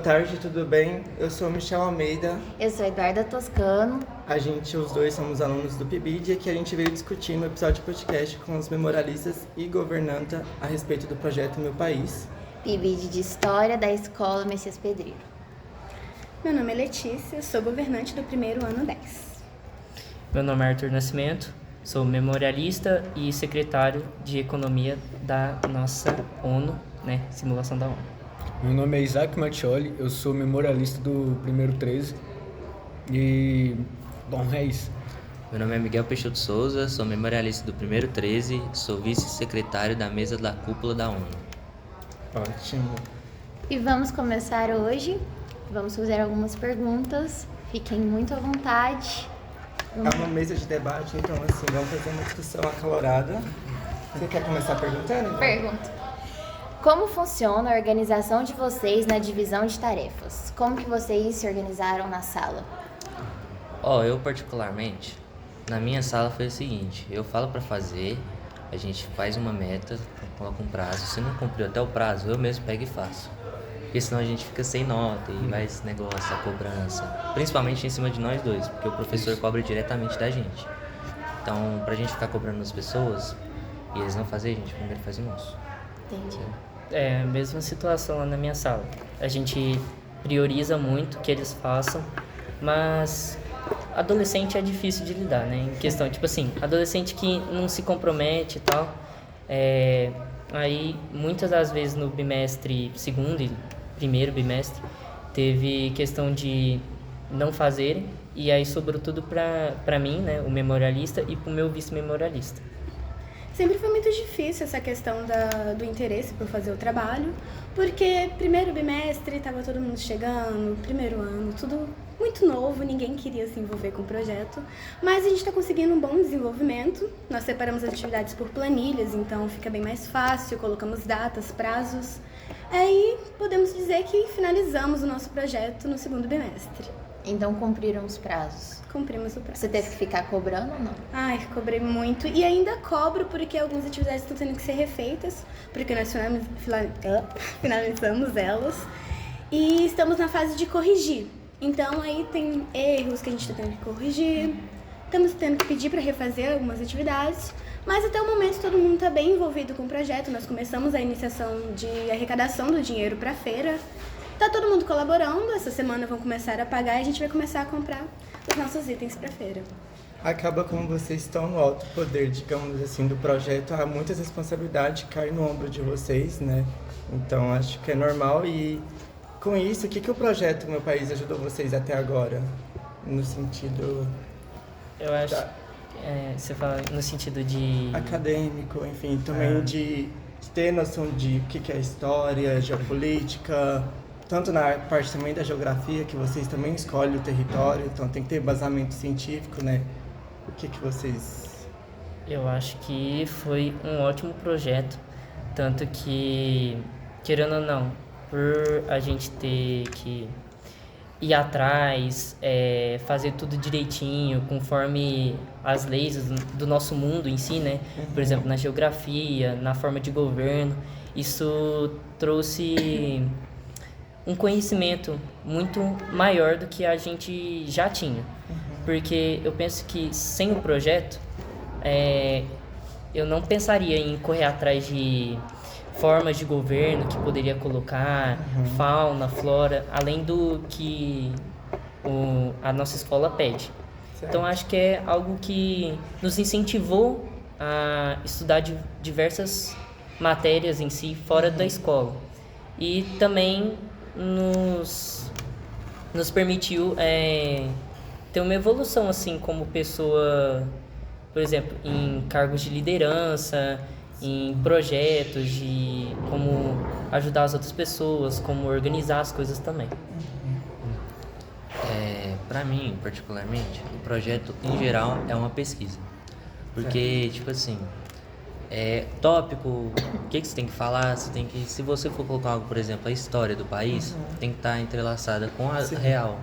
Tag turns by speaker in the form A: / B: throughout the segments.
A: Boa tarde, tudo bem? Eu sou Michel Almeida.
B: Eu sou Eduarda Toscano.
A: Os dois somos alunos do PIBID e aqui a gente veio discutir no episódio de podcast com os memorialistas e governanta a respeito do projeto Meu País.
B: PIBID de História da Escola Messias Pedreiro.
C: Meu nome é Letícia, sou governante do primeiro ano 10.
D: Meu nome é Arthur Nascimento, sou memorialista e secretário de Economia da nossa ONU, simulação da ONU.
E: Meu nome é Isaac Mattioli, eu sou memorialista do primeiro 13 e, bom, é isso.
F: Meu nome é Miguel Peixoto Souza, sou memorialista do primeiro 13, sou vice-secretário da mesa da cúpula da ONU.
A: Ótimo.
B: E vamos começar hoje. Vamos fazer algumas perguntas. Fiquem muito à vontade.
A: É uma mesa de debate, então assim, vamos fazer uma discussão acalorada. Você quer começar perguntando?
B: Pergunta. Como funciona a organização de vocês na divisão de tarefas? Como que vocês se organizaram na sala?
F: Eu particularmente, na minha sala foi o seguinte, eu falo pra fazer, a gente faz uma meta, coloca um prazo, se não cumpriu até o prazo, eu mesmo pego e faço. Porque senão a gente fica sem nota e vai esse negócio, a cobrança, principalmente em cima de nós dois, porque o professor cobra diretamente da gente. Então, pra gente ficar cobrando as pessoas e eles não fazerem, a gente primeiro faz o nosso.
B: Entendi.
D: É a mesma situação lá na minha sala. A gente prioriza muito que eles façam, mas adolescente é difícil de lidar, né? Em questão, tipo assim, adolescente que não se compromete e tal, aí muitas das vezes no bimestre segundo e primeiro bimestre teve questão de não fazerem, e aí sobrou tudo pra mim, né, o memorialista, e pro meu vice-memorialista.
C: Sempre foi muito difícil essa questão do interesse por fazer o trabalho, porque primeiro bimestre estava todo mundo chegando, primeiro ano, tudo muito novo, ninguém queria se envolver com o projeto, mas a gente está conseguindo um bom desenvolvimento. Nós separamos as atividades por planilhas, então fica bem mais fácil, colocamos datas, prazos, aí podemos dizer que finalizamos o nosso projeto no segundo bimestre.
B: Então cumpriram os prazos.
C: Cumprimos o prazo.
B: Você teve que ficar cobrando ou não?
C: Ai, cobrei muito. E ainda cobro porque algumas atividades estão tendo que ser refeitas, porque nós finalizamos elas. E estamos na fase de corrigir. Então aí tem erros que a gente está tendo que corrigir. Estamos tendo que pedir para refazer algumas atividades. Mas até o momento todo mundo está bem envolvido com o projeto. Nós começamos a iniciação de arrecadação do dinheiro para a feira. Tá todo mundo colaborando, essa semana vão começar a pagar e a gente vai começar a comprar os nossos itens para a feira.
A: Acaba como vocês estão no alto poder, digamos assim, do projeto, há muitas responsabilidades que caem no ombro de vocês, né? Então acho que é normal. E com isso, o que o projeto Meu País ajudou vocês até agora? No sentido...
D: Eu acho, você fala no sentido de...
A: acadêmico, enfim, também de ter noção de o que é história, geopolítica, tanto na parte também da geografia, que vocês também escolhem o território, então tem que ter embasamento científico, né? O que vocês...
D: Eu acho que foi um ótimo projeto, tanto que, querendo ou não, por a gente ter que ir atrás, fazer tudo direitinho, conforme as leis do nosso mundo em si, né? Por exemplo, na geografia, na forma de governo, isso trouxe um conhecimento muito maior do que a gente já tinha. Porque eu penso que sem o projeto, eu não pensaria em correr atrás de formas de governo que poderia colocar, fauna, flora, além do que a nossa escola pede.
A: Certo.
D: Então acho que é algo que nos incentivou a estudar diversas matérias em si fora da escola. E também nos permitiu ter uma evolução assim como pessoa, por exemplo, em cargos de liderança, em projetos de como ajudar as outras pessoas, como organizar as coisas também.
F: Pra mim, particularmente, o projeto em geral é uma pesquisa. Porque, tipo assim, tópico, o que você tem que falar, se você for colocar algo, por exemplo, a história do país, tem que estar entrelaçada com a real.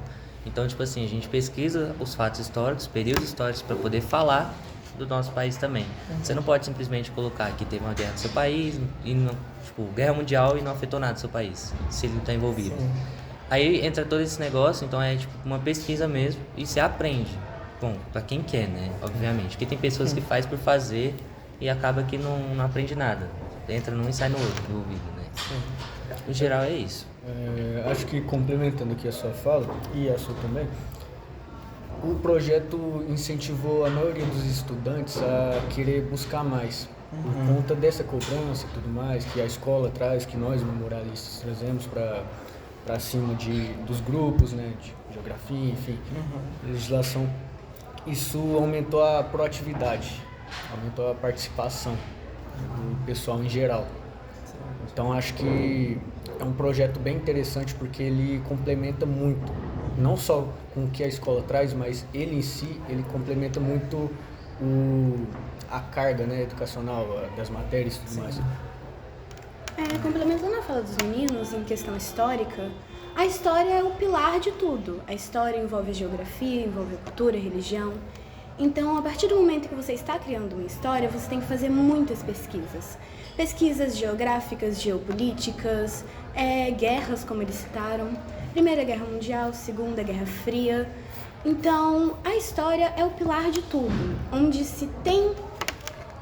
F: Então, tipo assim, a gente pesquisa os fatos históricos, períodos históricos, para poder falar do nosso país também. Você não pode simplesmente colocar que teve uma guerra no seu país, e não, tipo, guerra mundial e não afetou nada no seu país, se ele não está envolvido.
A: Sim.
F: Aí entra todo esse negócio, então é tipo uma pesquisa mesmo e você aprende. Bom, pra quem quer, né? Obviamente. Porque tem pessoas que faz por fazer e acaba que não aprende nada. Entra num e sai no outro do ouvido, né? No geral é isso.
E: Acho que complementando aqui a sua fala, e a sua também, o projeto incentivou a maioria dos estudantes a querer buscar mais, por conta dessa cobrança e tudo mais, que a escola traz, que nós memorialistas trazemos para cima dos grupos, né, de geografia, enfim, legislação. Isso aumentou a proatividade, aumentou a participação do pessoal em geral. Então acho que é um projeto bem interessante porque ele complementa muito, não só com o que a escola traz, mas ele em si, ele complementa muito a carga, né, educacional, das matérias e tudo mais.
C: Complementando a fala dos meninos em questão histórica, a história é o pilar de tudo. A história envolve a geografia, envolve a cultura, a religião. Então, a partir do momento que você está criando uma história, você tem que fazer muitas pesquisas. Pesquisas geográficas, geopolíticas, guerras, como eles citaram, Primeira Guerra Mundial, Segunda Guerra Fria. Então, a história é o pilar de tudo, onde se tem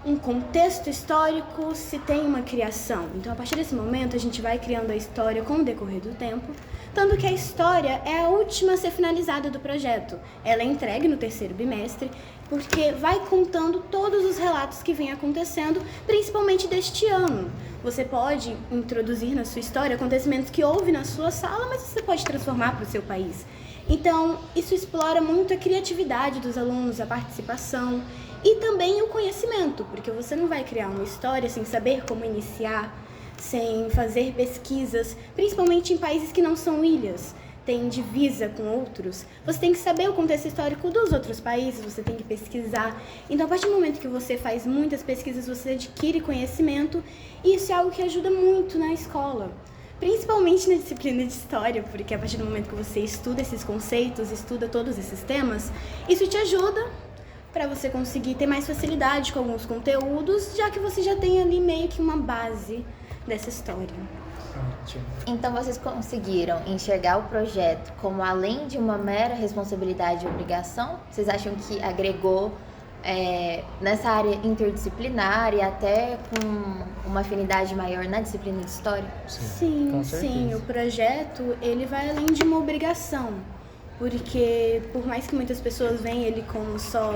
C: um contexto histórico, se tem uma criação. Então, a partir desse momento, a gente vai criando a história com o decorrer do tempo, tanto que a história é a última a ser finalizada do projeto. Ela é entregue no 3º bimestre, porque vai contando todos os relatos que vêm acontecendo, principalmente deste ano. Você pode introduzir na sua história acontecimentos que houve na sua sala, mas você pode transformar para o seu país. Então, isso explora muito a criatividade dos alunos, a participação e também o conhecimento, porque você não vai criar uma história sem saber como iniciar, sem fazer pesquisas, principalmente em países que não são ilhas, tem divisa com outros. Você tem que saber o contexto histórico dos outros países, você tem que pesquisar. Então, a partir do momento que você faz muitas pesquisas, você adquire conhecimento, e isso é algo que ajuda muito na escola. Principalmente na disciplina de história, porque a partir do momento que você estuda esses conceitos, estuda todos esses temas, isso te ajuda para você conseguir ter mais facilidade com alguns conteúdos, já que você já tem ali meio que uma base dessa história.
B: Então vocês conseguiram enxergar o projeto como além de uma mera responsabilidade e obrigação? Vocês acham que agregou nessa área interdisciplinar e até com uma afinidade maior na disciplina de história?
C: Sim, o projeto ele vai além de uma obrigação, porque por mais que muitas pessoas veem ele como só,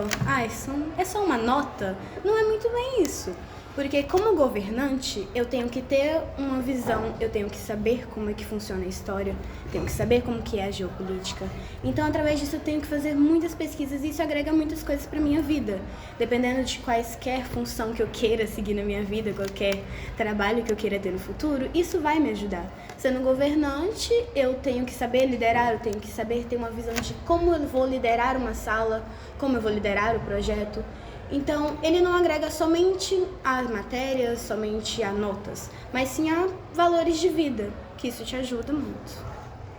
C: é só uma nota, não é muito bem isso. Porque como governante, eu tenho que ter uma visão, eu tenho que saber como é que funciona a história, tenho que saber como que é a geopolítica. Então, através disso, eu tenho que fazer muitas pesquisas e isso agrega muitas coisas para minha vida. Dependendo de quaisquer função que eu queira seguir na minha vida, qualquer trabalho que eu queira ter no futuro, isso vai me ajudar. Sendo governante, eu tenho que saber liderar, eu tenho que saber ter uma visão de como eu vou liderar uma sala, como eu vou liderar o projeto. Então, ele não agrega somente a matérias, somente a notas, mas sim a valores de vida, que isso te ajuda muito.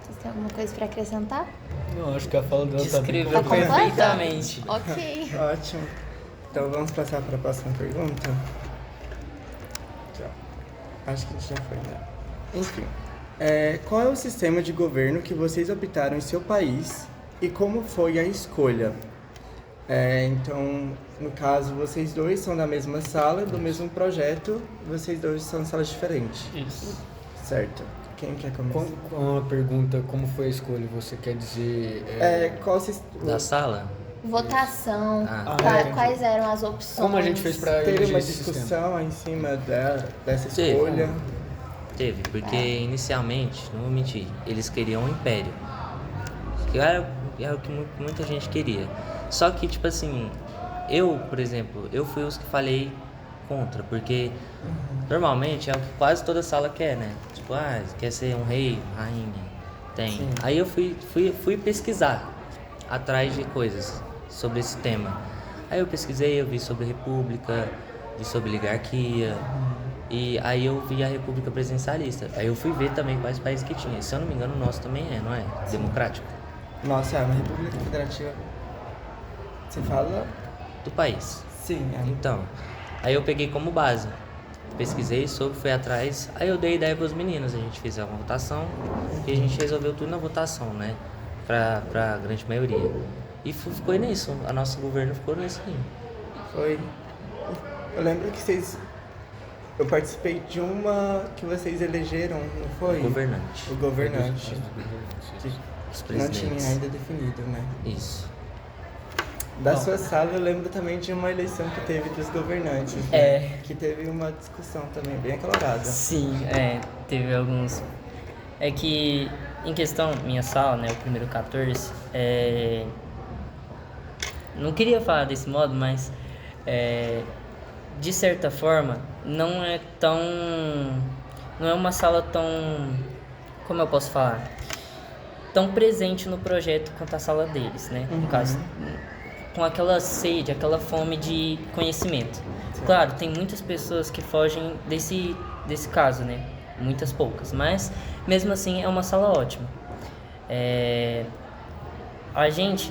B: Vocês têm alguma coisa para acrescentar?
E: Não, acho que a fala dela
D: Descreveu
B: Tá completa?
D: perfeitamente.
B: Ok.
A: Ótimo. Então vamos passar para a próxima pergunta? Acho que já foi, né? Enfim. Qual é o sistema de governo que vocês optaram em seu país e como foi a escolha? Então, no caso, vocês dois são da mesma sala, do mesmo projeto, vocês dois são em salas diferentes.
D: Isso.
A: Certo. Quem quer começar?
E: Com uma pergunta, como foi a escolha? Você quer dizer...
F: Da sala?
B: Votação,
A: entendi.
B: quais eram as opções?
E: Como a gente fez para
A: Teve
E: eleger
A: uma
E: esse sistema?
A: discussão em cima dessa
F: Teve.
A: escolha?
F: Teve, porque inicialmente, não vou mentir, eles queriam um império. Que era o que muita gente queria. Só que, tipo assim, eu, por exemplo, eu fui os que falei contra, porque normalmente é o que quase toda sala quer, né? Tipo, quer ser um rei, rainha, tem.
A: Sim.
F: Aí eu fui pesquisar atrás de coisas sobre esse tema. Aí eu pesquisei, eu vi sobre república, vi sobre oligarquia, e aí eu vi a república presidencialista. Aí eu fui ver também quais países que tinha. Se eu não me engano, o nosso também não é? Democrático.
A: Nossa, é uma república federativa. Você fala?
F: Do país.
A: Sim,
F: Então, aí eu peguei como base. pesquisei sobre, fui atrás, aí eu dei ideia para os meninos, a gente fez uma votação e a gente resolveu tudo na votação, né? Pra grande maioria. E ficou nisso, a nosso governo ficou nisso aí.
A: Foi. Eu lembro que eu participei de uma que vocês elegeram, não foi?
F: O governante.
A: O governante.
F: Os
A: Não tinha
F: presidentes.
A: ainda definido, né?
F: Isso.
A: Da sua sala eu lembro também de uma eleição que teve dos governantes, né?
D: É.
A: Que teve uma discussão também bem acalorada.
D: Sim, teve alguns. É que, em questão, minha sala, né, o primeiro 14, não queria falar desse modo, mas de certa forma não é uma sala tão, como eu posso falar, tão presente no projeto quanto a sala deles, né? No caso, com aquela sede, aquela fome de conhecimento. Claro, tem muitas pessoas que fogem desse caso, né? Muitas poucas, mas mesmo assim é uma sala ótima. A gente,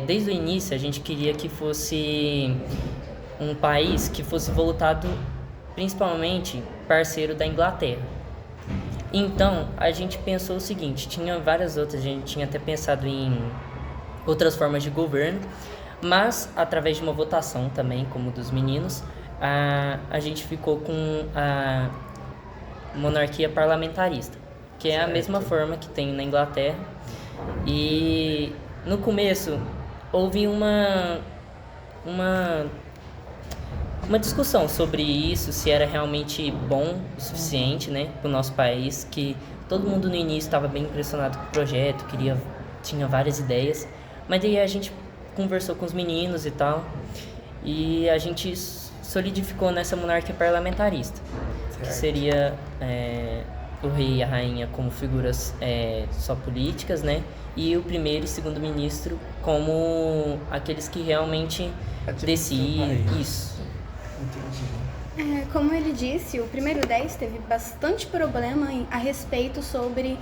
D: desde o início, a gente queria que fosse um país que fosse voltado principalmente parceiro da Inglaterra. Então, a gente pensou o seguinte, tinha várias outras, a gente tinha até pensado em outras formas de governo, mas através de uma votação também, como dos meninos, a gente ficou com a monarquia parlamentarista, que é a mesma forma que tem na Inglaterra. E no começo houve uma discussão sobre isso, se era realmente bom o suficiente, né, para o nosso país, que todo mundo no início estava bem impressionado com o projeto, tinha várias ideias, mas daí a gente conversou com os meninos e tal, e a gente solidificou nessa monarquia parlamentarista, que seria o rei e a rainha como figuras só políticas, né, e o primeiro e segundo ministro como aqueles que realmente decidem isso.
A: Entendi.
C: Como ele disse, o primeiro 10 teve bastante problema a respeito sobre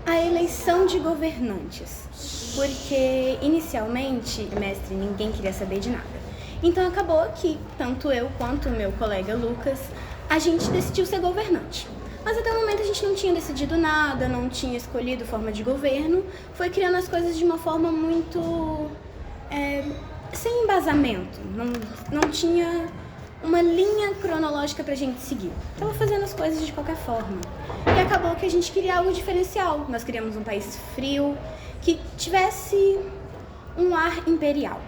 C: a eleição de governantes, porque inicialmente, mestre, ninguém queria saber de nada. Então acabou que tanto eu quanto o meu colega Lucas, a gente decidiu ser governante. Mas até o momento a gente não tinha decidido nada, não tinha escolhido forma de governo, foi criando as coisas de uma forma muito sem embasamento, não tinha uma linha cronológica pra gente seguir. Tava fazendo as coisas de qualquer forma. E acabou que a gente queria algo diferencial. Nós queríamos um país frio, que tivesse um ar imperial.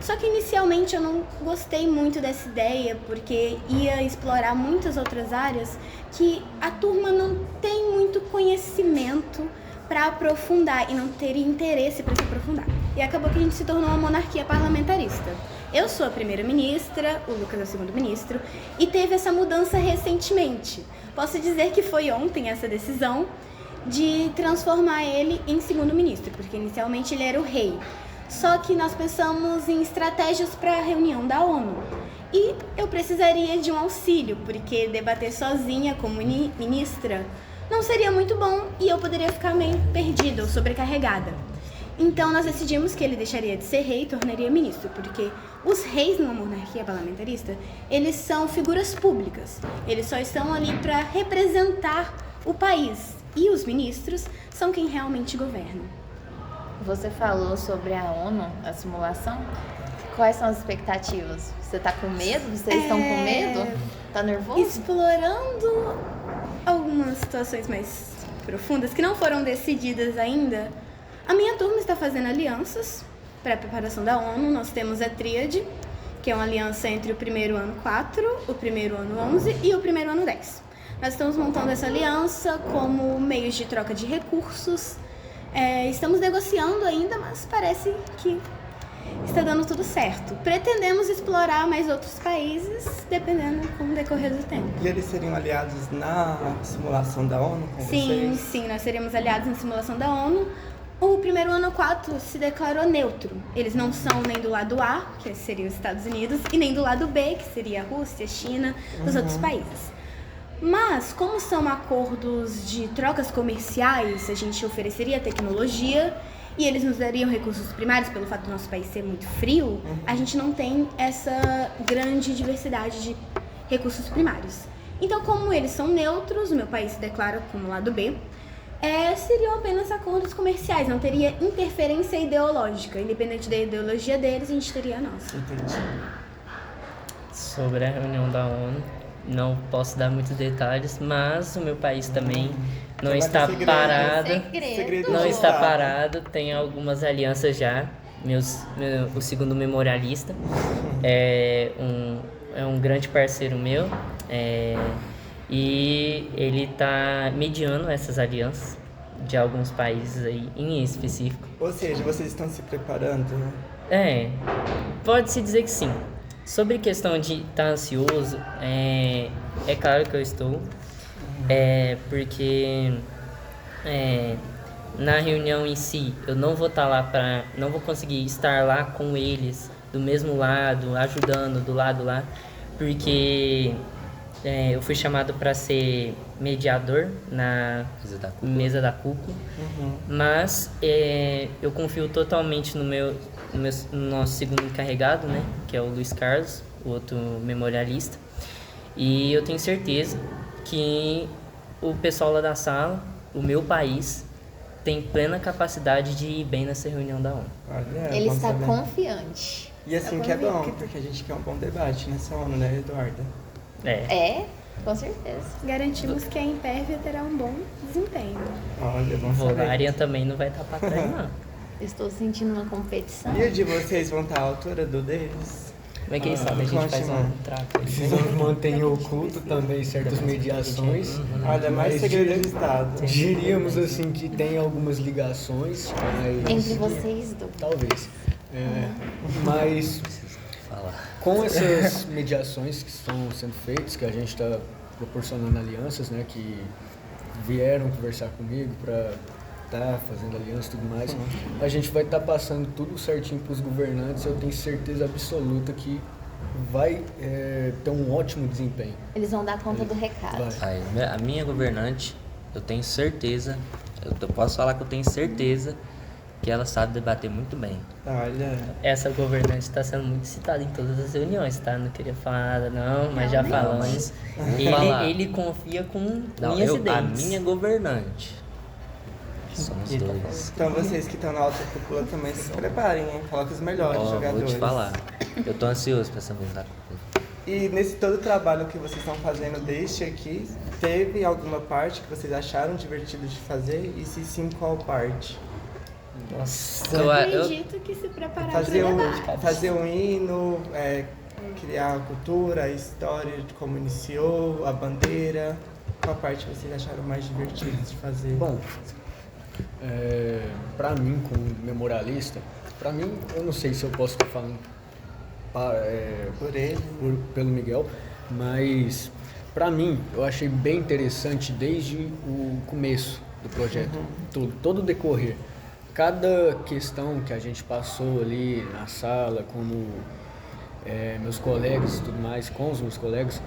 C: Só que inicialmente eu não gostei muito dessa ideia, porque ia explorar muitas outras áreas que a turma não tem muito conhecimento para aprofundar e não teria interesse para se aprofundar. E acabou que a gente se tornou uma monarquia parlamentarista. Eu sou a primeira-ministra, o Lucas é o segundo-ministro, e teve essa mudança recentemente. Posso dizer que foi ontem essa decisão de transformar ele em segundo-ministro, porque inicialmente ele era o rei. Só que nós pensamos em estratégias para a reunião da ONU. E eu precisaria de um auxílio, porque debater sozinha como ministra não seria muito bom e eu poderia ficar meio perdida ou sobrecarregada. Então nós decidimos que ele deixaria de ser rei e tornaria ministro, porque os reis numa monarquia parlamentarista, eles são figuras públicas. Eles só estão ali para representar o país. E os ministros são quem realmente governa.
B: Você falou sobre a ONU, a simulação. Quais são as expectativas? Você tá com medo? Vocês estão com medo? Tá nervoso?
C: Explorando algumas situações mais profundas que não foram decididas ainda, a minha turma está fazendo alianças para a preparação da ONU. Nós temos a Tríade, que é uma aliança entre o primeiro ano 4, o primeiro ano 11 e o primeiro ano 10. Nós estamos montando essa aliança como meios de troca de recursos. Estamos negociando ainda, mas parece que está dando tudo certo. Pretendemos explorar mais outros países, dependendo com o decorrer do tempo.
A: E eles seriam aliados na simulação da ONU com vocês?
C: Sim, nós seríamos aliados na simulação da ONU. O primeiro ano 4 se declarou neutro. Eles não são nem do lado A, que seria os Estados Unidos, e nem do lado B, que seria a Rússia, a China, os outros países. Mas, como são acordos de trocas comerciais, a gente ofereceria tecnologia e eles nos dariam recursos primários, pelo fato do nosso país ser muito frio, a gente não tem essa grande diversidade de recursos primários. Então, como eles são neutros, o meu país se declara como lado B, seriam apenas acordos comerciais, não teria interferência ideológica. Independente da ideologia deles, a gente teria a nossa.
A: Entendi.
D: Sobre a reunião da ONU, não posso dar muitos detalhes, mas o meu país também não
A: Vai
D: está
A: ter segredo.
D: parado.
A: Segredo
D: Não
A: de
D: está
A: Estado.
D: parado, tem algumas alianças já. O segundo memorialista é um grande parceiro meu, e ele está mediando essas alianças de alguns países aí em específico.
A: Ou seja, vocês estão se preparando?
D: Pode-se dizer que sim. Sobre questão de estar ansioso, é claro que eu estou, porque na reunião em si eu não vou estar lá não vou conseguir estar lá com eles do mesmo lado, ajudando do lado lá, porque eu fui chamado para ser mediador na mesa da cúpula, mas eu confio totalmente no nosso segundo encarregado, né, que é o Luiz Carlos, o outro memorialista, e eu tenho certeza que o pessoal lá da sala, o meu país, tem plena capacidade de ir bem nessa reunião da ONU.
A: Olha,
B: Ele
A: bom
B: está
A: saber.
B: confiante.
A: E assim que é bom, porque a gente quer um bom debate nessa ONU, né, Eduarda?
B: Com certeza.
C: Garantimos que a Impérvia terá um bom desempenho.
A: Olha, bom saber.
D: Volária também não vai estar para trás, não.
B: Estou sentindo uma competição.
A: E o de vocês vão estar à altura do deles?
D: Mas quem sabe a gente faz um trato.
E: Precisamos manter em oculto também certas mediações.
A: Olha, mais
E: mas
A: segredo de Estado.
E: diríamos assim que tem algumas ligações, mas
B: Entre vocês dois.
E: talvez. Mas com essas mediações que estão sendo feitas, que a gente está proporcionando alianças, né, que vieram conversar comigo para estar fazendo aliança e tudo mais, a gente vai estar passando tudo certinho para os governantes. Eu tenho certeza absoluta que vai ter um ótimo desempenho.
B: Eles vão dar conta do recado.
E: Vai.
F: A minha governante, eu tenho certeza, eu posso falar que eu tenho certeza que ela sabe debater muito bem.
A: Olha,
D: Essa governante está sendo muito citada em todas as reuniões, tá? Não queria falar nada não, mas já falamos.
F: falar.
D: Ele confia com
F: Não,
D: unhas e
F: a
D: dentes.
F: minha governante. Somos dois.
A: então vocês que estão na alta cúpula também se preparem, hein? Coloque os melhores
F: Ó,
A: jogadores.
F: vou te falar. Eu tô ansioso pra essa mesa da cúpula.
A: E nesse todo o trabalho que vocês estão fazendo desde aqui, teve alguma parte que vocês acharam divertido de fazer? E se sim, qual parte?
D: Nossa,
F: Eu
C: Acredito que se preparar para o debate.
A: Fazer um hino, criar a cultura, a história de como iniciou, a bandeira. Qual parte vocês acharam mais divertido de fazer?
E: Bom, para mim, como memorialista, para mim, eu não sei se eu posso estar falando
A: Por ele.
E: pelo Miguel, mas para mim, eu achei bem interessante desde o começo do projeto, todo o decorrer. Cada questão que a gente passou ali na sala, como meus colegas e tudo mais, com os meus colegas,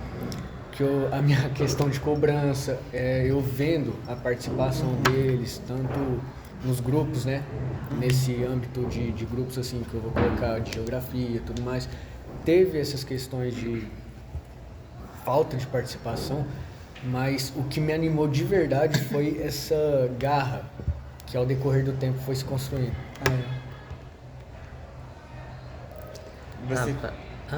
E: a minha questão de cobrança, eu vendo a participação deles, tanto nos grupos, né? Nesse âmbito de grupos assim que eu vou colocar de geografia e tudo mais, teve essas questões de falta de participação, mas o que me animou de verdade foi essa garra que ao decorrer do tempo foi se construindo.
A: Você...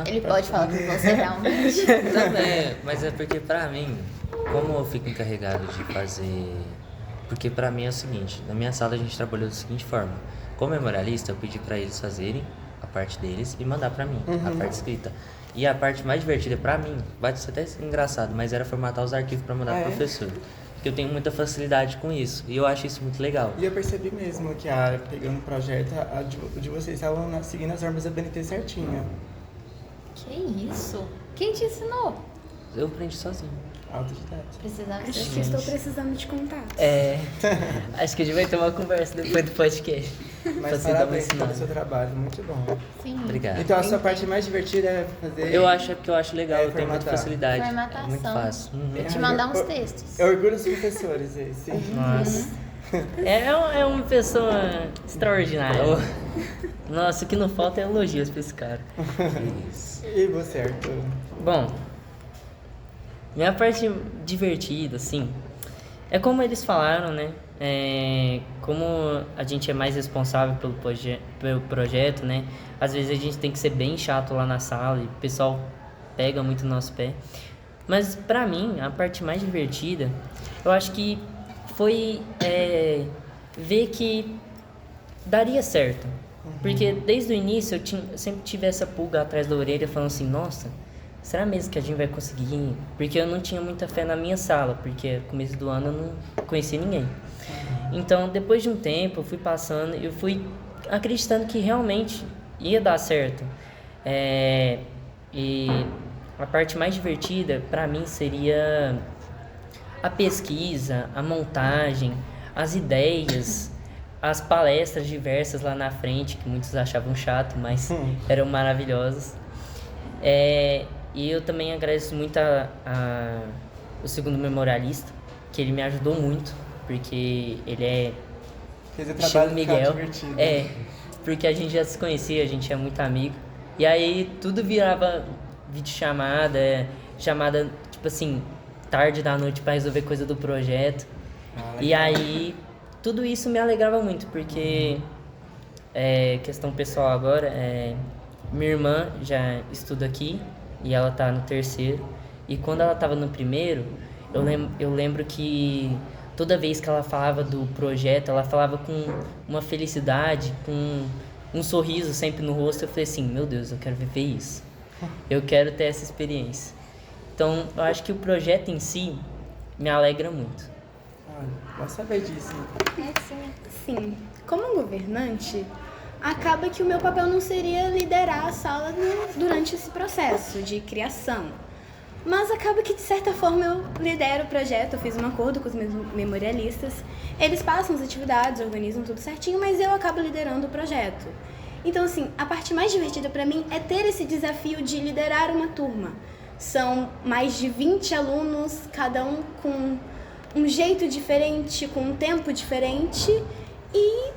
B: Ele pode falar com você realmente.
F: Também, mas é porque pra mim, como eu fico encarregado de fazer... Porque pra mim é o seguinte, na minha sala a gente trabalhou da seguinte forma. Como memorialista, eu pedi pra eles fazerem a parte deles e mandar pra mim, a parte escrita. E a parte mais divertida pra mim, vai ser até engraçado, mas era formatar os arquivos pra mandar pro professor. Porque eu tenho muita facilidade com isso, e eu acho isso muito legal.
A: E eu percebi mesmo que pegando o projeto, o de vocês estavam seguindo as normas da BNT certinho.
B: Que isso? Quem te ensinou?
F: Eu aprendi sozinho.
A: Autodidata.
B: Precisava
C: Acho
B: ser.
C: que estou precisando de contato.
D: acho que a gente vai ter uma conversa depois do podcast.
A: Mas
D: Você dá uma
A: parabéns pelo
D: ensinada.
A: seu trabalho, muito bom.
B: Sim.
F: Obrigado.
A: Então a sua parte mais divertida é fazer...
F: Eu acho que eu acho legal, eu tenho muita
A: formatar.
F: facilidade.
B: Formatação.
F: É muito fácil.
B: Vou te mandar uns textos.
A: É orgulho dos professores esse.
D: Nossa. É uma pessoa extraordinária. Nossa, o que não falta é elogios pra esse cara.
F: Isso.
A: E você, Arthur?
D: Bom, Minha parte divertida, assim, é como eles falaram, né? Como a gente é mais responsável pelo projeto, né? Às vezes a gente tem que ser bem chato lá na sala e o pessoal pega muito no nosso pé. Mas pra mim, a parte mais divertida, eu acho que foi ver que daria certo. Porque desde o início eu sempre tive essa pulga atrás da orelha falando assim, nossa, será mesmo que a gente vai conseguir? Porque eu não tinha muita fé na minha sala, porque no começo do ano eu não conhecia ninguém. Então, depois de um tempo, eu fui passando, eu fui acreditando que realmente ia dar certo. E a parte mais divertida, para mim, seria a pesquisa, a montagem, as ideias, as palestras diversas lá na frente, que muitos achavam chato, mas eram maravilhosas. E eu também agradeço muito o segundo memorialista, que ele me ajudou muito, porque ele é
A: Fez o
D: Chico
A: trabalho
D: Miguel.
A: divertido.
D: Porque a gente já se conhecia, a gente é muito amigo. E aí tudo virava videochamada, chamada, tipo assim, tarde da noite para resolver coisa do projeto. E aí tudo isso me alegrava muito, porque questão pessoal agora, minha irmã já estuda aqui e ela tá no terceiro. E quando ela tava no primeiro, eu lembro que toda vez que ela falava do projeto, ela falava com uma felicidade, com um sorriso sempre no rosto. Eu falei assim, meu Deus, eu quero viver isso. Eu quero ter essa experiência. Então, eu acho que o projeto em si me alegra muito.
A: Bom saber disso.
C: Sim, como governante, acaba que o meu papel não seria liderar a sala durante esse processo de criação. Mas acaba que, de certa forma, eu lidero o projeto, eu fiz um acordo com os meus memorialistas. Eles passam as atividades, organizam tudo certinho, mas eu acabo liderando o projeto. Então, assim, a parte mais divertida para mim é ter esse desafio de liderar uma turma. São mais de 20 alunos, cada um com um jeito diferente, com um tempo diferente e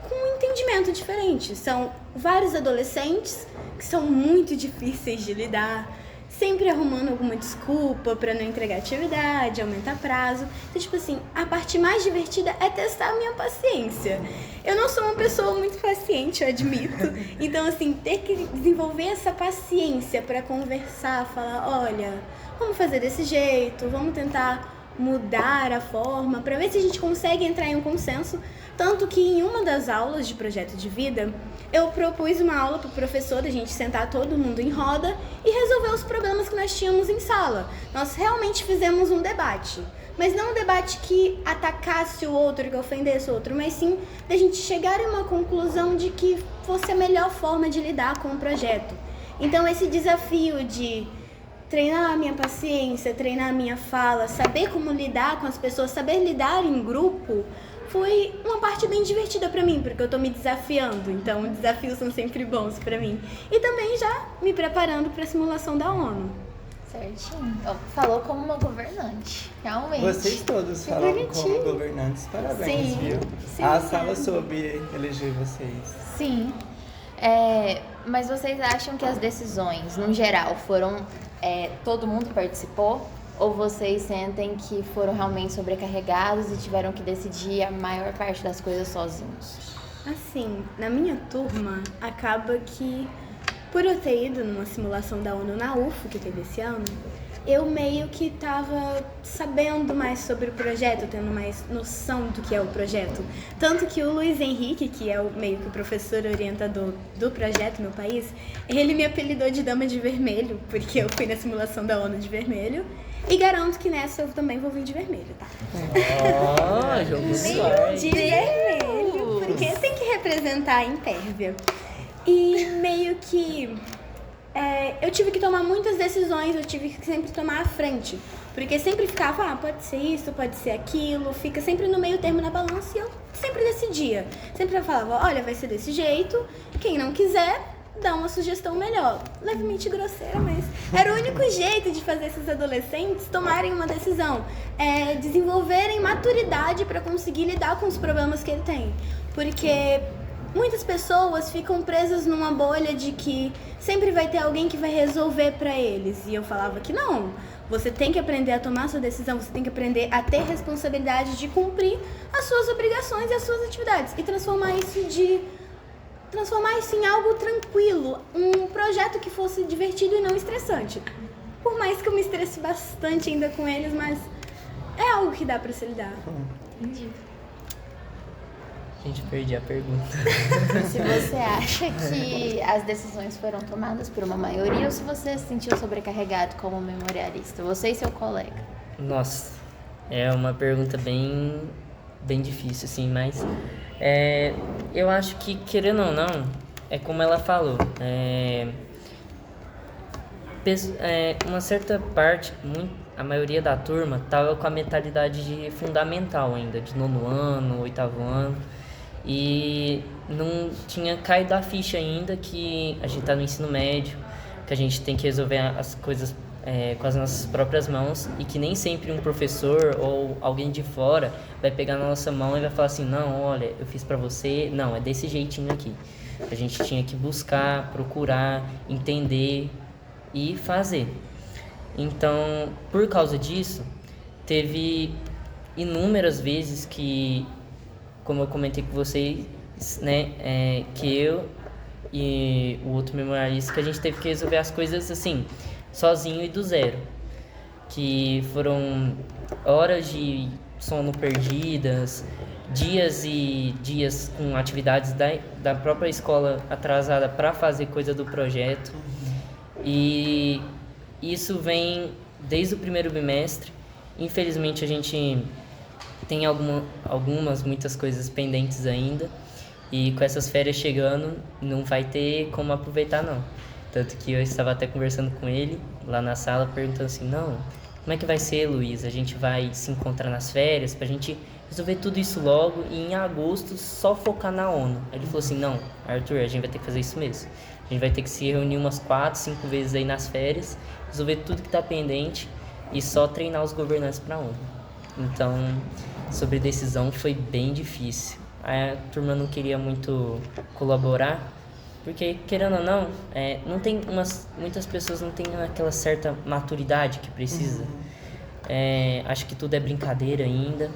C: com um entendimento diferente. São vários adolescentes que são muito difíceis de lidar, sempre arrumando alguma desculpa para não entregar atividade, aumentar prazo. Então, tipo assim, a parte mais divertida é testar a minha paciência. Eu não sou uma pessoa muito paciente, eu admito. Então, assim, ter que desenvolver essa paciência para conversar, falar, olha, vamos fazer desse jeito, vamos tentar mudar a forma, para ver se a gente consegue entrar em um consenso. Tanto que em uma das aulas de projeto de vida, eu propus uma aula para o professor, a gente sentar todo mundo em roda e resolver os problemas que nós tínhamos em sala. Nós realmente fizemos um debate, mas não um debate que atacasse o outro, que ofendesse o outro, mas sim da gente chegar a uma conclusão de que fosse a melhor forma de lidar com o projeto. Então esse desafio de treinar a minha paciência, treinar a minha fala, saber como lidar com as pessoas, saber lidar em grupo, foi uma parte bem divertida pra mim, porque eu tô me desafiando, então desafios são sempre bons pra mim. E também já me preparando pra simulação da ONU.
B: Certinho. Falou como uma governante, realmente.
A: Vocês todos
B: Que
A: falaram
B: bonitinho.
A: como governantes, parabéns,
B: Sim,
A: viu?
B: sim,
A: A sala soube eleger vocês.
B: Sim. Mas vocês acham que as decisões, no geral, foram... todo mundo participou? Ou vocês sentem que foram realmente sobrecarregados e tiveram que decidir a maior parte das coisas sozinhos?
C: Assim, na minha turma, acaba que, por eu ter ido numa simulação da ONU na UFO, que teve esse ano, eu meio que tava sabendo mais sobre o projeto, tendo mais noção do que é o projeto. Tanto que o Luiz Henrique, que é meio que o professor orientador do projeto no país, ele me apelidou de Dama de Vermelho, porque eu fui na simulação da ONU de vermelho. E garanto que nessa eu também vou vir de vermelho, tá?
D: Jogo
C: De vermelho, porque tem que representar a impérvia. E meio que eu tive que tomar muitas decisões, eu tive que sempre tomar à frente. Porque sempre ficava, pode ser isso, pode ser aquilo, fica sempre no meio termo na balança e eu sempre decidia. Sempre falava, olha, vai ser desse jeito, quem não quiser, dá uma sugestão melhor. Levemente grosseira, mas era o único jeito de fazer esses adolescentes tomarem uma decisão. Desenvolverem maturidade para conseguir lidar com os problemas que ele tem. Porque muitas pessoas ficam presas numa bolha de que sempre vai ter alguém que vai resolver para eles. E eu falava que não. Você tem que aprender a tomar sua decisão, você tem que aprender a ter responsabilidade de cumprir as suas obrigações e as suas atividades e transformar isso em algo tranquilo, um projeto que fosse divertido e não estressante. Por mais que eu me estresse bastante ainda com eles, mas é algo que dá pra se lidar.
B: Entendi.
D: Gente, perdi a pergunta.
B: Se você acha que as decisões foram tomadas por uma maioria ou se você se sentiu sobrecarregado como memorialista, você e seu colega?
D: Nossa, é uma pergunta bem difícil, assim, mas eu acho que, querendo ou não, é como ela falou, uma certa parte, a maioria da turma estava com a mentalidade de fundamental ainda, de 9º ano, 8º ano, e não tinha caído a ficha ainda que a gente está no ensino médio, que a gente tem que resolver as coisas com as nossas próprias mãos e que nem sempre um professor ou alguém de fora vai pegar na nossa mão e vai falar assim, não, olha, eu fiz pra você, não, é desse jeitinho aqui. A gente tinha que buscar, procurar, entender e fazer. Então, por causa disso, teve inúmeras vezes que, como eu comentei com vocês, né, que eu e o outro memorialista, que a gente teve que resolver as coisas assim, sozinho e do zero. Que foram horas de sono perdidas, dias e dias com atividades da própria escola atrasada para fazer coisa do projeto. E isso vem desde o primeiro bimestre. Infelizmente a gente tem muitas coisas pendentes ainda. E com essas férias chegando, não vai ter como aproveitar, não. Tanto que eu estava até conversando com ele lá na sala, perguntando assim, não, como é que vai ser, Luiz? A gente vai se encontrar nas férias pra gente resolver tudo isso logo e em agosto só focar na ONU. Aí ele falou assim, não, Arthur, a gente vai ter que fazer isso mesmo. A gente vai ter que se reunir umas 4, 5 vezes aí nas férias, resolver tudo que tá pendente e só treinar os governantes pra ONU. Então, sobre decisão foi bem difícil. A turma não queria muito colaborar, porque, querendo ou não, muitas pessoas não têm aquela certa maturidade que precisa. Acho que tudo é brincadeira ainda.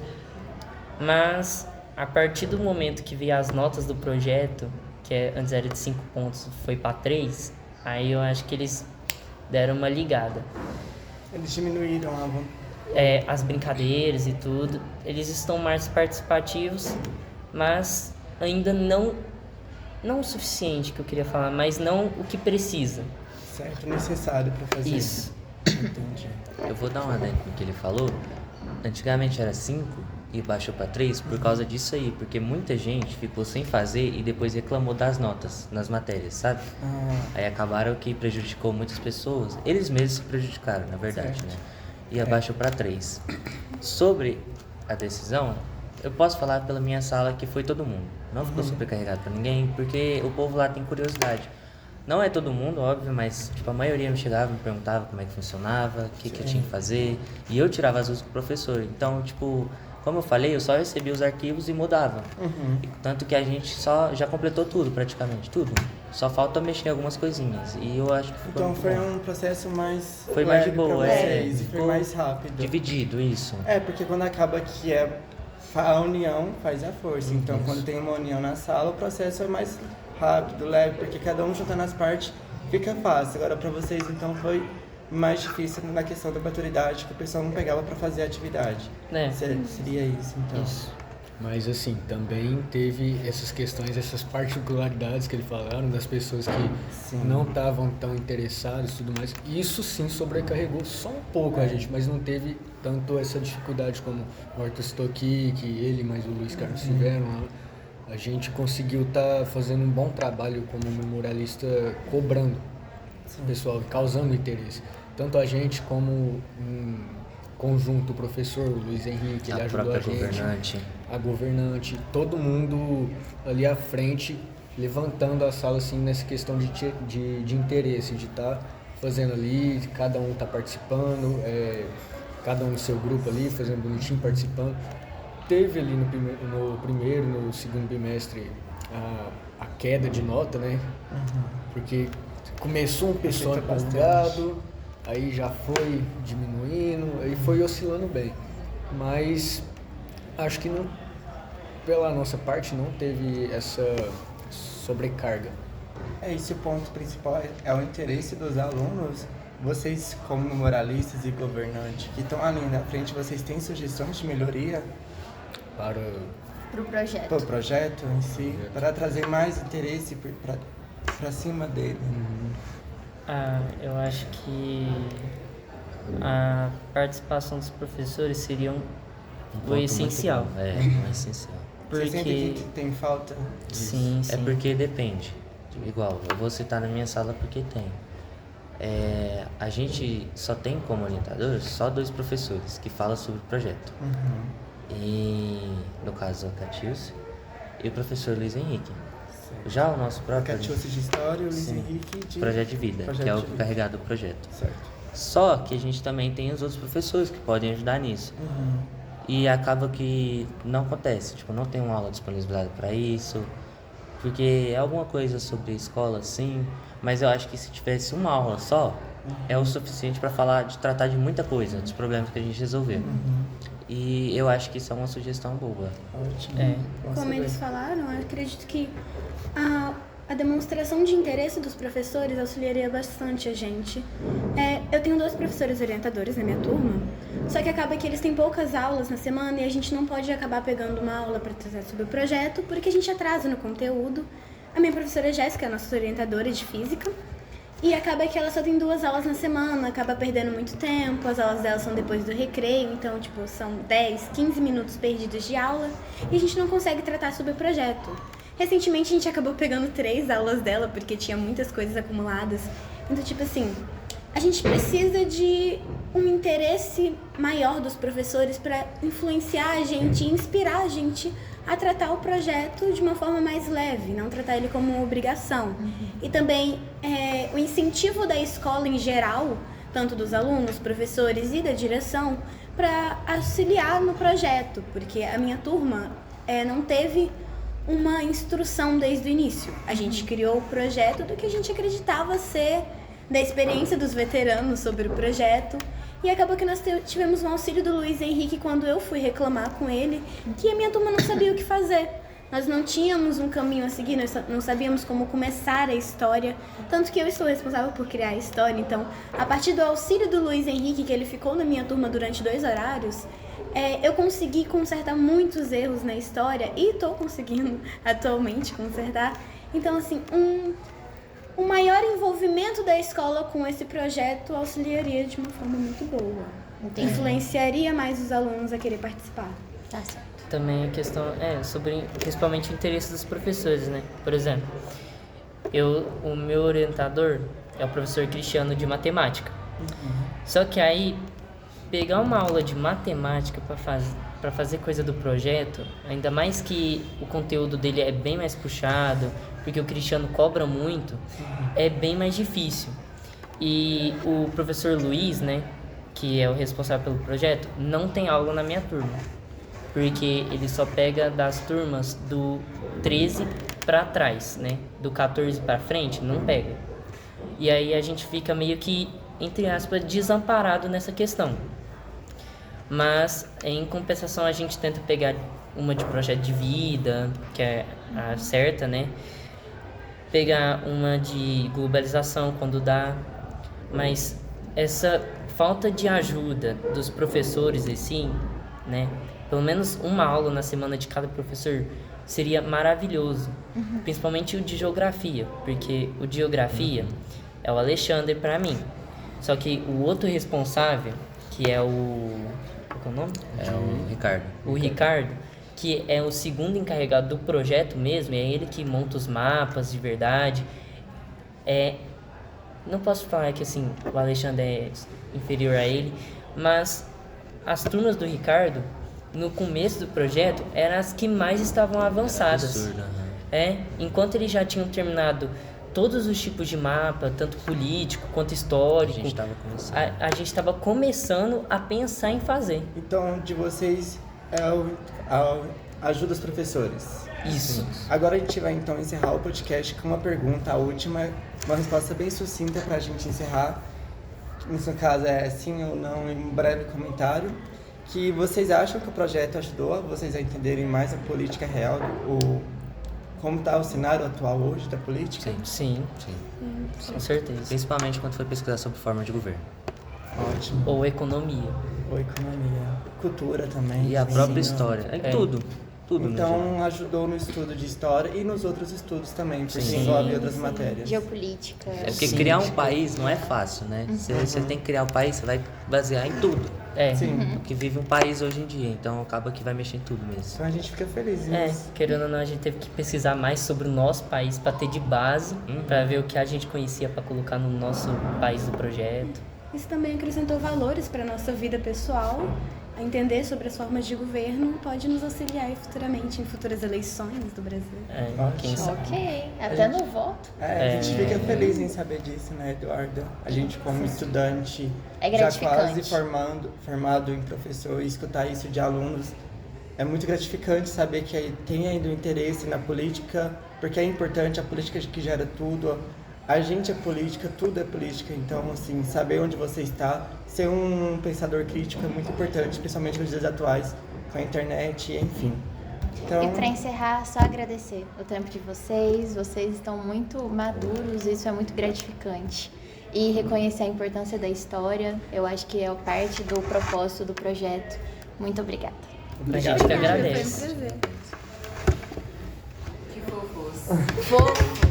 D: Mas, a partir do momento que veio as notas do projeto, que antes era de 5 pontos, foi para 3, aí eu acho que eles deram uma ligada.
A: Eles diminuíram
D: as brincadeiras e tudo. Eles estão mais participativos, mas ainda não o suficiente que eu queria falar, mas não o que precisa.
A: Certo, necessário para fazer
D: isso.
A: Entendi.
F: Eu vou dar um adendo no que ele falou. Antigamente era 5 e baixou para 3 por causa disso aí, porque muita gente ficou sem fazer e depois reclamou das notas nas matérias, sabe? Aí acabaram que prejudicou muitas pessoas. Eles mesmos se prejudicaram, na verdade, certo, né? E abaixou para 3. Sobre a decisão, eu posso falar pela minha sala que foi todo mundo. Não ficou supercarregado para ninguém, porque o povo lá tem curiosidade. Não é todo mundo, óbvio, mas tipo, a maioria me chegava, me perguntava como é que funcionava, o que eu tinha que fazer, e eu tirava as dúvidas com o professor. Então, tipo, como eu falei, eu só recebia os arquivos e mudava. E, tanto que a gente já completou tudo, praticamente, tudo. Só falta mexer em algumas coisinhas, e eu acho que ficou
A: então foi um processo mais
F: foi mais de boa,
A: e foi mais rápido.
F: Dividido, isso.
A: Porque quando acaba que a união faz a força. Então, quando tem uma união na sala, o processo é mais rápido, leve, porque cada um juntando as partes fica fácil. Agora, para vocês, então, foi mais difícil na questão da maturidade, que o pessoal não pegava para fazer a atividade. Seria isso, então.
E: Isso. Mas, assim, também teve essas questões, essas particularidades que eles falaram, das pessoas que não estavam tão interessadas e tudo mais. Isso, sim, sobrecarregou só um pouco a gente, mas não teve tanto essa dificuldade como o Arthur citou aqui, que ele mais o Luiz Carlos tiveram lá. A gente conseguiu estar fazendo um bom trabalho como memorialista, cobrando o pessoal, causando interesse. Tanto a gente como conjunto, o professor o Luiz Henrique, ele ajudou a gente, a governante, todo mundo ali à frente, levantando a sala assim, nessa questão de interesse, de estar fazendo ali, cada um está participando, cada um no seu grupo ali, fazendo bonitinho, participando. Teve ali no primeiro, no segundo bimestre, a queda de nota, né? Porque começou um pessoal empolgado, aí já foi diminuindo, aí foi oscilando bem. Mas acho que não, pela nossa parte não teve essa sobrecarga.
A: Esse o ponto principal é o interesse dos alunos. Vocês, como moralistas e governantes que estão ali na frente, vocês têm sugestões de melhoria
E: Para
B: Pro projeto.
A: para o projeto em si, para trazer mais interesse para cima dele?
D: Eu acho que a participação dos professores seria
F: Um
D: o
F: ponto muito
D: essencial.
F: bom. É, o essencial.
A: Você sente
D: Porque
A: que tem falta?
D: sim,
F: É
D: sim.
F: porque depende. Igual, eu vou citar na minha sala porque tem. A gente só tem como orientador só 2 professores que falam sobre o projeto. E, no caso, a Catiúcia e o professor Luiz Henrique. Já o nosso próprio
A: Catiúcia de História e o Luiz
F: Sim.
A: Henrique de...
F: projeto de vida,
A: Projeto
F: que é o
A: de vida.
F: encarregado do projeto.
A: Certo.
F: Só que a gente também tem os outros professores que podem ajudar nisso. E acaba que não acontece, tipo, não tem uma aula disponibilizada para isso, porque é alguma coisa sobre a escola, sim, mas eu acho que se tivesse uma aula só, é o suficiente para falar, de tratar de muita coisa, dos problemas que a gente resolveu. E eu acho que isso é uma sugestão boa.
A: Ótimo.
D: É.
A: Bom
C: Como
A: saber.
C: eles falaram, eu acredito que a demonstração de interesse dos professores auxiliaria bastante a gente. Eu tenho 2 professores orientadores na minha turma, só que acaba que eles têm poucas aulas na semana e a gente não pode acabar pegando uma aula para tratar sobre o projeto porque a gente atrasa no conteúdo. A minha professora Jéssica é a nossa orientadora de física e acaba que ela só tem 2 aulas na semana, acaba perdendo muito tempo, as aulas dela são depois do recreio, então tipo, são 10, 15 minutos perdidos de aula e a gente não consegue tratar sobre o projeto. Recentemente a gente acabou pegando 3 aulas dela porque tinha muitas coisas acumuladas. Então, tipo assim, a gente precisa de um interesse maior dos professores para influenciar a gente, inspirar a gente a tratar o projeto de uma forma mais leve, não tratar ele como uma obrigação. E também o incentivo da escola em geral, tanto dos alunos, professores e da direção, para auxiliar no projeto, porque a minha turma não teve uma instrução desde o início. A gente criou o projeto do que a gente acreditava ser da experiência dos veteranos sobre o projeto e acabou que nós tivemos um auxílio do Luiz Henrique quando eu fui reclamar com ele que a minha turma não sabia o que fazer. Nós não tínhamos um caminho a seguir, nós não sabíamos como começar a história, tanto que eu estou responsável por criar a história. Então, a partir do auxílio do Luiz Henrique, que ele ficou na minha turma durante 2 horários, eu consegui consertar muitos erros na história e estou conseguindo atualmente consertar. Então, assim, um maior envolvimento da escola com esse projeto auxiliaria de uma forma muito boa.
B: Entendi.
C: Influenciaria mais os alunos a querer participar.
B: Tá certo.
D: Também a questão sobre principalmente o interesse dos professores, né? Por exemplo, o meu orientador é o professor Cristiano de matemática. Só que aí pegar uma aula de matemática para fazer coisa do projeto, ainda mais que o conteúdo dele é bem mais puxado, porque o Cristiano cobra muito, é bem mais difícil. E o professor Luiz, né, que é o responsável pelo projeto, não tem aula na minha turma, porque ele só pega das turmas do 13 para trás, né, do 14 para frente, não pega. E aí a gente fica meio que, entre aspas, desamparado nessa questão. Mas, em compensação, a gente tenta pegar uma de projeto de vida, que é a certa, né? Pegar uma de globalização quando dá. Mas essa falta de ajuda dos professores, assim, né? Pelo menos uma aula na semana de cada professor seria maravilhoso. Principalmente o de geografia, porque o de geografia é o Alexandre para mim. Só que o outro responsável, que é qual é o nome?
F: É o Ricardo.
D: O Ricardo, que é o segundo encarregado do projeto mesmo, é ele que monta os mapas de verdade. Não posso falar que assim, o Alexandre é inferior a ele, mas as turmas do Ricardo, no começo do projeto, eram as que mais estavam avançadas.
F: Absurdo, né?
D: Enquanto eles já tinham terminado todos os tipos de mapa, tanto político quanto histórico,
F: A gente estava começando.
D: a gente estava começando a pensar em fazer.
A: Então, de vocês, ajuda os professores.
D: Isso.
A: Agora a gente vai então encerrar o podcast com uma pergunta, a última, uma resposta bem sucinta pra gente encerrar. no caso é sim ou não, em um breve comentário, que vocês acham que o projeto ajudou vocês a entenderem mais a política real, como está o cenário atual hoje da política?
D: Sim, com certeza.
F: Principalmente quando foi pesquisar sobre forma de governo.
A: Ótimo.
D: Ou economia.
A: Ou economia, cultura também.
F: E a própria
A: ensino.
F: história.
D: É.
F: Tudo. Tudo. no geral.
A: Então ajudou no estudo de história e nos outros estudos também, porque
F: Sim.
A: envolve outras matérias.
B: Geopolítica.
F: É porque
D: Sim.
F: criar um país não é fácil, né? Você tem que criar um país, você vai basear em tudo.
D: É.
A: Sim.
F: O que vive um país hoje em dia. Então acaba que vai mexer em tudo mesmo.
A: Então a gente fica feliz
D: É,
A: nisso.
D: querendo ou não, a gente teve que pesquisar mais sobre o nosso país para ter de base, para ver o que a gente conhecia para colocar no nosso país do projeto.
C: Isso também acrescentou valores para nossa vida pessoal. A entender sobre as formas de governo pode nos auxiliar futuramente em futuras eleições do Brasil.
D: É, quem
A: Ótimo.
D: sabe.
B: Ok, até no voto.
A: A gente fica feliz em saber disso, né, Eduarda? A gente como estudante,
B: É
A: já
B: gratificante.
A: quase formado em professor, e escutar isso de alunos, é muito gratificante saber que tem ainda um interesse na política, porque é importante, a política que gera tudo, a gente é política, tudo é política, então, assim, saber onde você está, ser um pensador crítico é muito importante, principalmente nos dias atuais, com a internet, enfim. Então,
B: E para encerrar, só agradecer o tempo de vocês estão muito maduros, isso é muito gratificante. E reconhecer a importância da história, eu acho que é parte do propósito do projeto. Muito obrigada.
D: A gente que
C: Foi um
D: agradece.
C: prazer.
B: Fofos.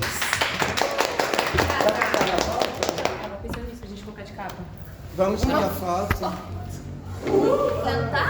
G: Tava pensando nisso, a gente colocar de capa.
A: vamos tirar foto.
B: Cantar?